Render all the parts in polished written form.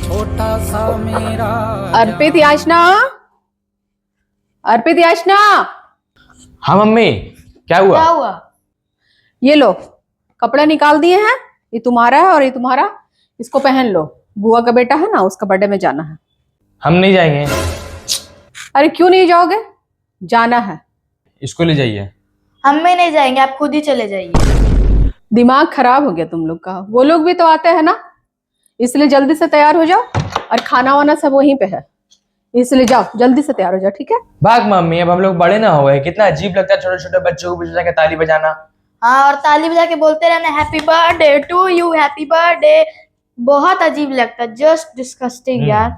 छोटा सा मेरा अर्पित याचना, अर्पित याचना। हाँ मम्मी, क्या हुआ? क्या हुआ? ये लो, कपड़े निकाल दिए हैं। ये तुम्हारा है और ये तुम्हारा, इसको पहन लो। बुआ का बेटा है ना, उसका बर्थडे में जाना है। हम नहीं जाएंगे। अरे क्यों नहीं जाओगे? जाना है। इसको ले जाइए। हम में नहीं जाएंगे, आप खुद ही चले जाइए। दिमाग खराब हो गया तुम लोग का। वो लोग भी तो आते हैं ना, इसलिए जल्दी से तैयार हो जाओ। और खाना वाना सब वहीं पे है, इसलिए जाओ जल्दी से तैयार हो जाओ, ठीक है? भाग मम्मी, अब हम लोग बड़े ना हो गए। कितना अजीब लगता है छोटे छोटे बच्चों को पीछे जाके ताली बजाना। हाँ, और ताली बजा के बोलते रहना happy birthday to you, happy birthday. बहुत अजीब लगता है, जस्ट डिस्गस्टिंग यार।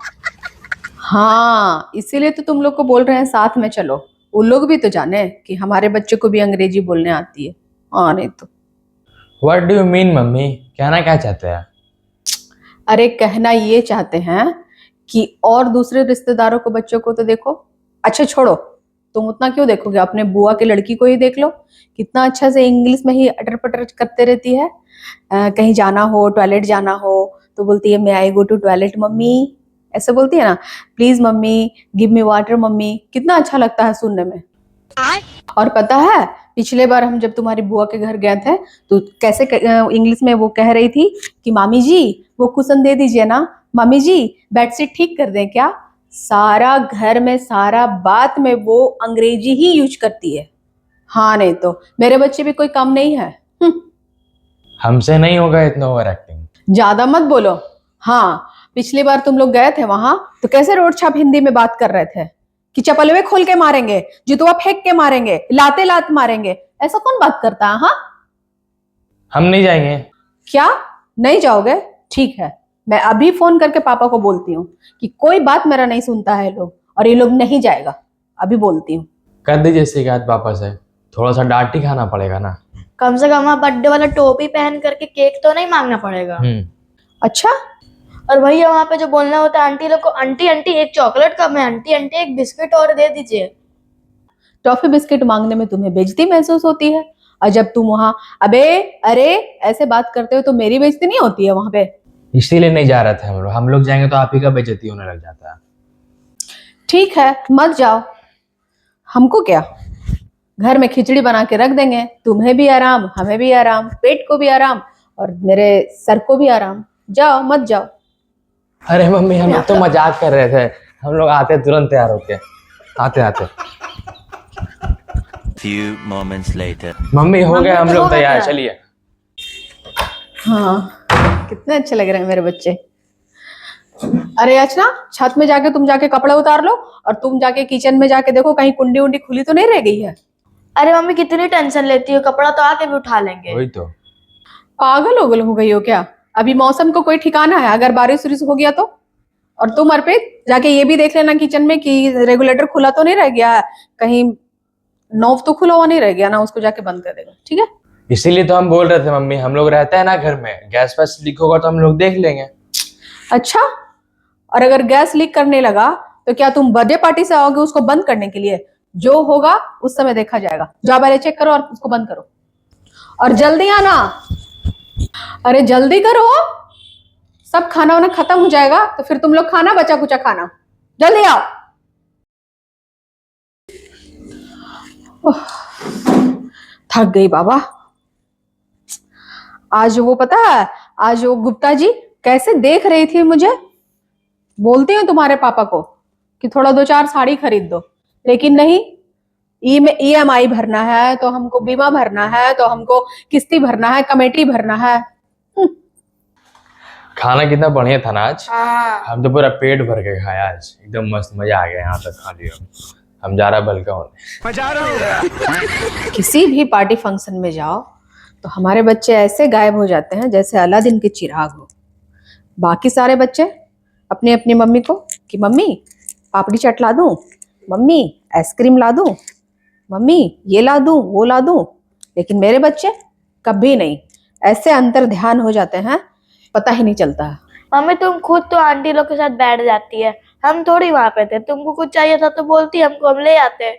हाँ, इसीलिए तो तुम लोग को बोल रहे हैं साथ में चलो। वो लोग भी तो जाने कि हमारे बच्चे को भी अंग्रेजी बोलने आती है। हाँ नहीं तो। What do you mean mummy? कहना क्या चाहते हैं? अरे कहना ये चाहते हैं कि और दूसरे रिश्तेदारों को बच्चों को तो देखो। अच्छा छोड़ो, तुम उतना क्यों देखोगे? अपने बुआ की लड़की को ही देख लो, कितना अच्छा से इंग्लिश में ही अटर पटर करते रहती है। कहीं जाना हो, टॉयलेट जाना हो तो बोलती है, मैं आई गो टू टॉयलेट मम्मी, ऐसे बोलती है ना। Please mummy, give me water mummy. कितना अच्छा लगता है सुनने में। और पता है, पिछले बार हम जब तुम्हारी बुआ के घर गए थे तो कैसे इंग्लिश में वो कह रही थी कि मामी जी वो कुशन दे दीजिए ना, मामी जी बेडशीट ठीक कर दें क्या। सारा घर में, सारा बात में वो अंग्रेजी ही यूज करती है। हाँ नहीं तो, मेरे बच्चे भी कोई कम नहीं है। हमसे नहीं होगा इतना ओवर एक्टिंग। ज्यादा मत बोलो। हाँ, पिछली बार तुम लोग गए थे वहां तो कैसे रोड छाप हिंदी में बात कर रहे थे कि चपलवे खोल के मारेंगे, जुतवा फेंक के मारेंगे, लाते लात मारेंगे। ऐसा कौन बात करता है? हाँ, हम नहीं जाएंगे। क्या नहीं जाओगे? ठीक है, मैं अभी फोन करके पापा को बोलती हूँ कि कोई बात मेरा नहीं सुनता है लोग, और ये लोग नहीं जाएगा। अभी बोलती हूँ। कर दीजिए शिकायत पापा से। थोड़ा सा डांट ही खाना पड़ेगा ना। कम से कम बर्थडे वाला टोपी पहन करके केक तो नहीं मांगना पड़ेगा। अच्छा, और भैया वहां पे जो बोलना होता है आंटी लोग को, आंटी आंटी एक चॉकलेट कम है, आंटी आंटी एक बिस्किट और दे दीजिए। टॉफी बिस्किट मांगने में तुम्हें बेइज्जती महसूस होती है, और जब तुम वहां अबे अरे ऐसे बात करते हो तो मेरी बेइज्जती नहीं होती है वहां पे? इसीलिए नहीं जा रहे थे हम लोग। हम लोग जाएंगे तो आप ही का बेइज्जती होने लग जाता है। ठीक है, मत जाओ। हमको क्या, घर में खिचड़ी बना के रख देंगे, तुम्हें भी आराम, हमें भी आराम, पेट को भी आराम और मेरे सर को भी आराम। जाओ, मत जाओ। अरे मम्मी, हम लोग तो मजाक कर रहे थे। हम लोग आते तुरंत तैयार होके, आते आते। Few moments later. मम्मी हो गए हम तो लोग हो तैयार, गया। चलिए। हाँ, कितने अच्छे लग रहे हैं मेरे बच्चे। अरे अच्छा, छत में जाके तुम जाके कपड़े उतार लो, और तुम जाके किचन में जाके देखो कहीं कुंडी उंडी खुली तो नहीं रह गई है। अरे मम्मी कितनी टेंशन लेती हो, कपड़ा तो आके भी उठा लेंगे। वही तो। पागल हो गई हो क्या? अभी मौसम को कोई ठिकाना है? अगर बारिश उरिश हो गया तो? और तुम अर्पित जाके ये भी देख लेना किचन में कि रेगुलेटर खुला तो नहीं रह गया है, कहीं नॉब तो खुला हुआ नहीं रह गया ना, उसको जाके बंद कर देगा, ठीक है? इसीलिए तो हम बोल रहे थे मम्मी, हम लोग रहते हैं ना घर में, गैस वैस लीक होगा तो हम लोग देख लेंगे। अच्छा, और अगर गैस लीक करने लगा तो क्या तुम बर्थडे पार्टी से आओगे उसको बंद करने के लिए? जो होगा उस समय देखा जाएगा। जाओ पहले चेक करो और उसको बंद करो, और जल्दी आना। अरे जल्दी करो, सब खाना वाना खत्म हो जाएगा तो फिर तुम लोग खाना बचा कुचा खाना। जल्दी आओ। ओह, थक गई बाबा। आज वो पता है, आज वो गुप्ता जी कैसे देख रही थी मुझे। बोलती हूँ तुम्हारे पापा को कि थोड़ा 2-4 साड़ी खरीद दो, लेकिन नहीं। EMI भरना है तो हमको, बीमा भरना है तो हमको, किस्ती भरना है, कमेटी भरना है। खाना कितना बढ़िया था ना आज। हाँ। हम तो पूरा पेट भर के खाया आज, एकदम मस्त, मजा आ गया। यहाँ तक खा लिया। हम जा रहा बल्कि होने। मजा आ रहा। किसी भी पार्टी फंक्शन में जाओ तो हमारे बच्चे ऐसे गायब हो जाते हैं जैसे अलादीन के चिराग हो। बाकी सारे बच्चे अपनी अपनी मम्मी को कि मम्मी पापड़ी चाट ला दूं, मम्मी आइसक्रीम ला दूं, मम्मी ये ला दूं, वो ला दूं, लेकिन मेरे बच्चे कभी नहीं। ऐसे अंतर ध्यान हो जाते हैं, पता ही नहीं चलता है। मम्मी तुम खुद तो आंटी लोग के साथ बैठ जाती है, हम थोड़ी वहां पे थे। तुमको कुछ चाहिए था तो बोलती, हमको हम ले आते।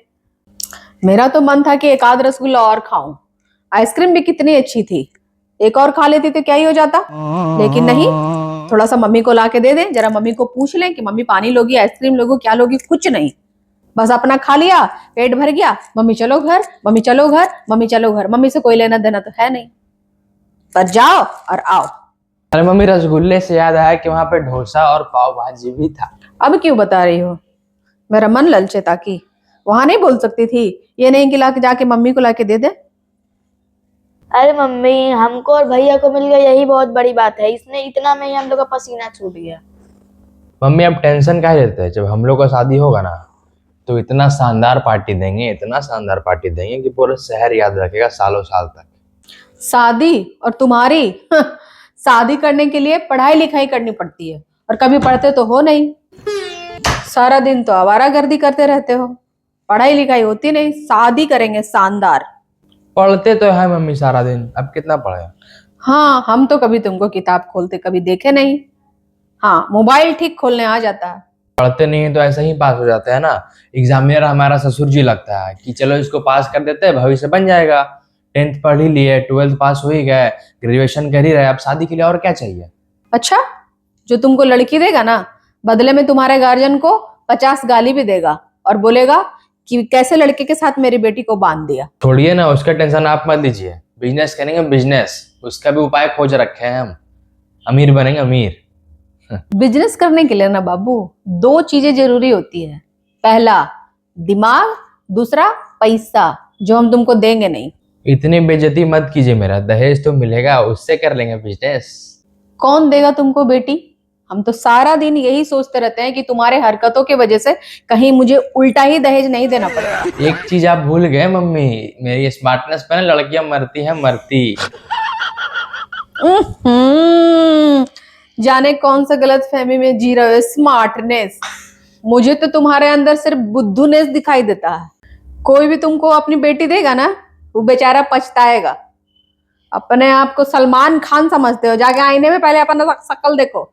मेरा तो मन था कि एक आध रसगुल्ला और खाऊं। आइसक्रीम भी कितनी अच्छी थी, एक और खा लेती तो क्या ही हो जाता, लेकिन नहीं। थोड़ा सा मम्मी को ला के दे दे, जरा मम्मी को पूछ लें कि मम्मी पानी लोगी, आइसक्रीम लोगी, क्या लोगी, कुछ नहीं, बस अपना खा लिया, पेट भर गया, मम्मी चलो घर, मम्मी चलो घर, मम्मी चलो घर। मम्मी से कोई लेना देना तो है नहीं, पर जाओ और आओ। अरे मम्मी, रसगुल्ले से याद आया कि वहां पे डोसा और पाव भाजी भी था। अब क्यों बता रही हो? मेरा मन ललचे ताकि वहां नहीं बोल सकती थी? ये नहीं कि लाके जाके मम्मी को लाके दे दे। अरे मम्मी, हमको और भैया को मिल गया, यही बहुत बड़ी बात है। इसने इतना में ही हम लोग का पसीना छूट गया। मम्मी अब टेंशन काहे लेते हैं? जब हम लोग का शादी होगा ना तो इतना शानदार पार्टी देंगे, इतना शानदार पार्टी देंगे कि पूरा शहर याद रखेगा सालों साल तक। शादी और तुम्हारी शादी करने के लिए पढ़ाई लिखाई करनी पड़ती है, और कभी पढ़ते तो हो नहीं। सारा दिन तो आवारागर्दी करते रहते हो, पढ़ाई लिखाई होती नहीं। शादी करेंगे शानदार। पढ़ते तो है मम्मी सारा दिन, अब कितना पढ़े? हाँ, हम तो कभी तुमको किताब खोलते कभी देखे नहीं। हाँ, मोबाइल ठीक खोलने आ जाता है। पढ़ते नहीं है तो ऐसे ही पास हो जाते हैं ना। एग्जामिनर हमारा ससुर जी लगता है कि चलो इसको पास कर देते हैं, भविष्य बन जाएगा। 10th पढ़ ही लिए, 12th पास हो ही गए, ग्रेजुएशन कर ही रहे, अब शादी के लिए और क्या चाहिए? अच्छा, जो तुमको लड़की देगा ना, बदले में तुम्हारे गार्जियन को 50 गाली भी देगा और बोलेगा कि कैसे लड़के के साथ मेरी बेटी को बांध दिया। छोड़िए ना, उसका टेंशन आप मत लीजिए। बिजनेस करेंगे बिजनेस, उसका भी उपाय खोज रखे हैं हम। अमीर बनेंगे अमीर। बिजनेस करने के लिए ना बाबू, 2 चीजें जरूरी होती है। पहला दिमाग, दूसरा पैसा, जो हम तुमको देंगे नहीं। इतनी बेइज्जती मत कीजिए मेरा, दहेज तो मिलेगा, उससे कर लेंगे बिजनेस। कौन देगा तुमको बेटी? हम तो सारा दिन यही सोचते रहते हैं कि तुम्हारे हरकतों की वजह से कहीं मुझे उल्टा ही दहेज नहीं देना पड़ेगा। एक चीज आप भूल गए मम्मी, मेरी स्मार्टनेस पे ना लड़कियां मरती हैं, मरती। जाने कौन सा गलत फहमी में जी रहे हो। स्मार्टनेस, मुझे तो तुम्हारे अंदर सिर्फ बुद्धूनेस दिखाई देता है। कोई भी तुमको अपनी बेटी देगा ना, वो बेचारा पछताएगा। अपने आप को सलमान खान समझते हो? जाके आईने में पहले अपना शक्ल देखो।